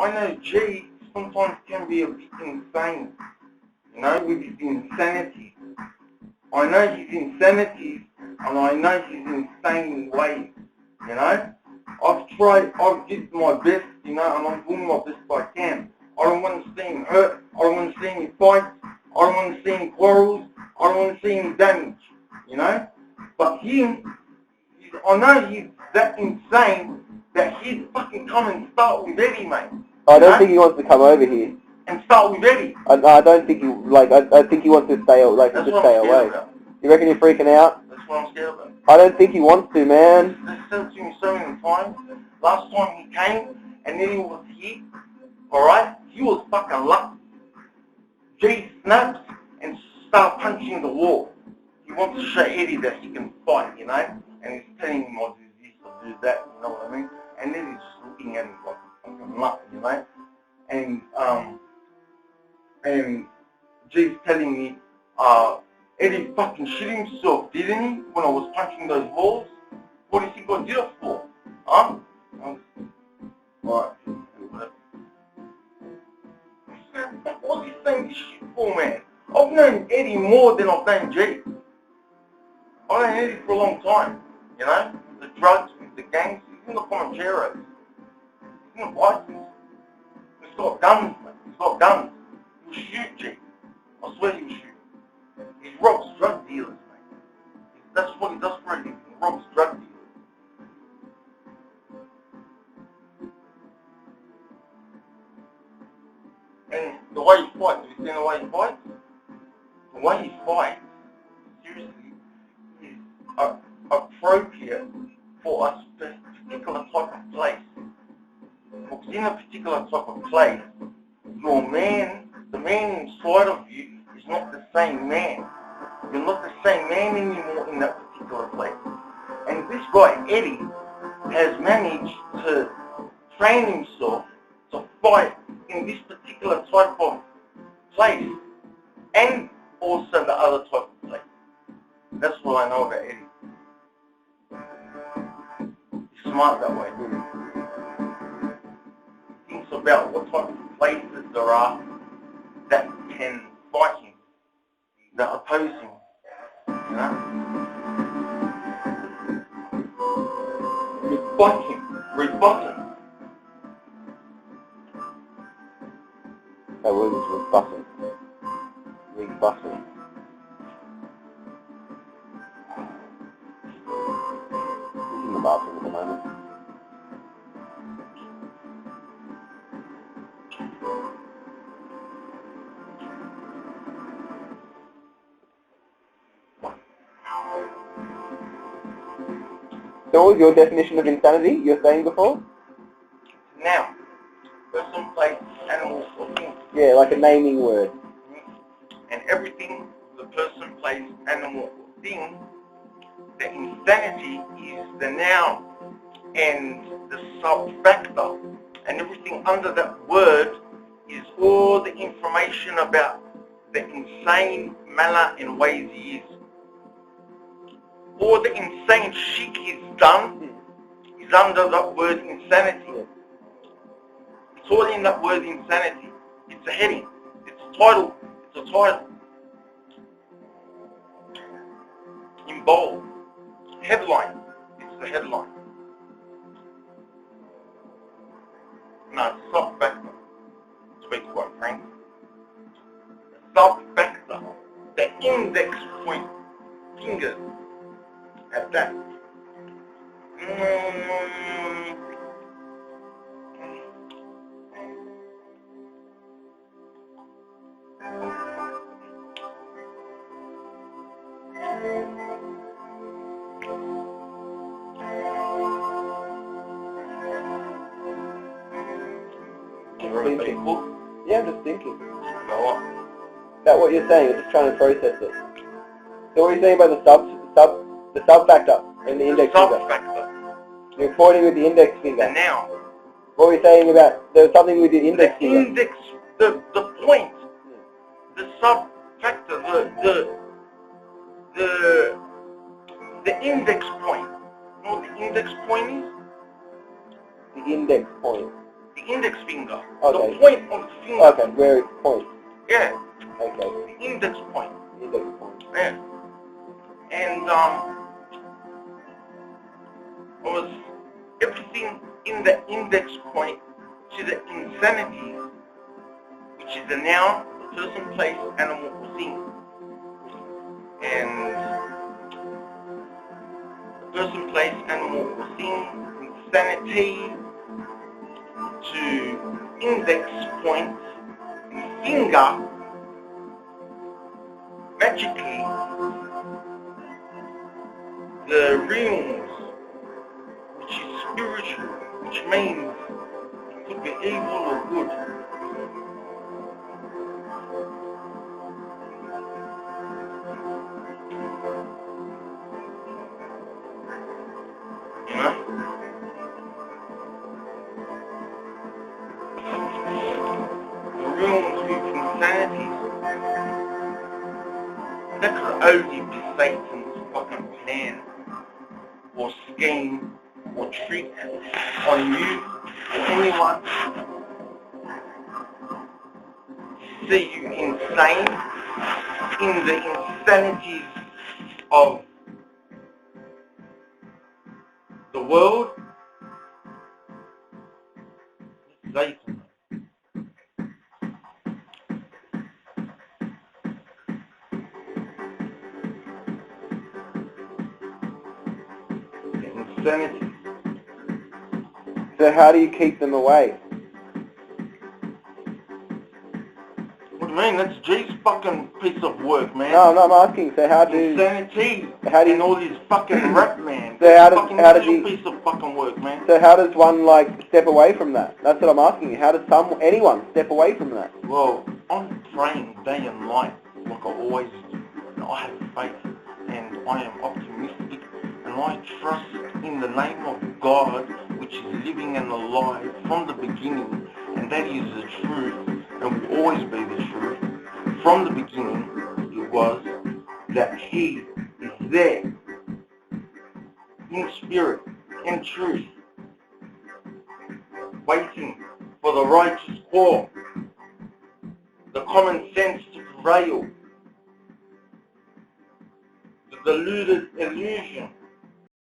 I know G sometimes can be a bit insane, you know, with his insanity. I know his insanity, and I know his insane ways, you know. I've did my best, you know, and I'm doing my best I can. I don't want to see him hurt, I don't want to see him fight, I don't want to see him quarrels, I don't want to see him damage, you know. But him, I know he's that insane that he'd fucking come and start with Eddie, mate. I don't think he wants to come over here. And start with Eddie. I don't think he, like, I think he wants to stay, like, That's just what stay I'm scared away. about. You reckon you're freaking out? That's what I'm scared about. I don't think he wants to, man. They said it to me so many times. Last time he came and then he was here, alright, he was fucking lucky. G snaps and starts punching the wall. He wants to show Eddie that he can fight, you know, and he's telling him, oh, do this or do that, you know what I mean? And then he's just looking at him like a fucking nut, you know? And G's telling me, Eddie fucking shit himself, didn't he, when I was punching those walls? What do you think I did it for? Huh? Alright, whatever. What's he saying this shit for, man? I've known Eddie more than I've known G. I've known Eddie for a long time, you know? The drugs, the gangs, he's in the Comancheros. He's in the Vikings. He's got guns, man. He's got guns. He'll shoot G. I swear he'll shoot. He robs drug dealers, mate. That's what he does for a living. He robs drug dealers. And the way he fights, have you seen the way he fights? The way he fights, seriously, is appropriate for a particular type of place. Because in a particular type of place, your man, the man inside of you, is not the same man. You're not the same man anymore in that particular place. And this guy, Eddie, has managed to train himself to fight in this particular type of place and also the other type of place. That's what I know about Eddie. He's smart that way. He thinks about what type of places there are that can fight him, that oppose him, you know? Rebut him. That word is rebutting. Rebutting. He's in the bathroom at the moment. So what was your definition of insanity you were saying before? Now, person, place, animal, or thing. Yeah, like a naming word. And everything, the person, place, animal, or thing, the insanity is the noun and the sub-factor. And everything under that word is all the information about the insane manner and ways he is. All the insane shit he's done is under that word insanity. It's all in that word insanity. It's a heading. It's a title. It's a title. In bold. Headline. It's the headline. No, sub-factor. To be quite frank. The sub-factor. The index point fingers at that. Yeah, I'm just thinking. Go on. About what you're saying, I'm just trying to process it. So what are you saying about the sub factor and the index finger? Sub-factor. You're pointing with the index finger. The noun. What were you saying about there's something with the index The finger? index, the point, the sub-factor, the index point. You know what the index point is? The index point. The index finger. Okay. The point of the finger. Okay, where it points. Yeah. Okay. The index point. Index point. Yeah. And was everything in the index point to the insanity, which is a noun, a person, place, animal, or thing. And the person, place, animal, or thing, insanity to index point, finger, magically, the realms, which is spiritual, which means it could be evil or good. You know? The realms with insanities. That could only be Satan's fucking plan or scheme or trick on you or anyone to see you insane in the insanities of the world. Satan. Insanity. So how do you keep them away? What do you mean? That's G's fucking piece of work, man. No, I'm asking. So how do Insanity. how do you- and all these fucking rap, man. So how does- fucking how does your he- piece of fucking work, man. so how does one like step away from that? That's what I'm asking you. How does anyone step away from that? Well, I'm praying day and night like I always do. And I have faith and I am optimistic and I trust in the name of God, which is living and alive from the beginning, and that is the truth and will always be the truth. From the beginning it was that He is there in spirit, in truth, waiting for the righteous call, the common sense to prevail, the deluded illusion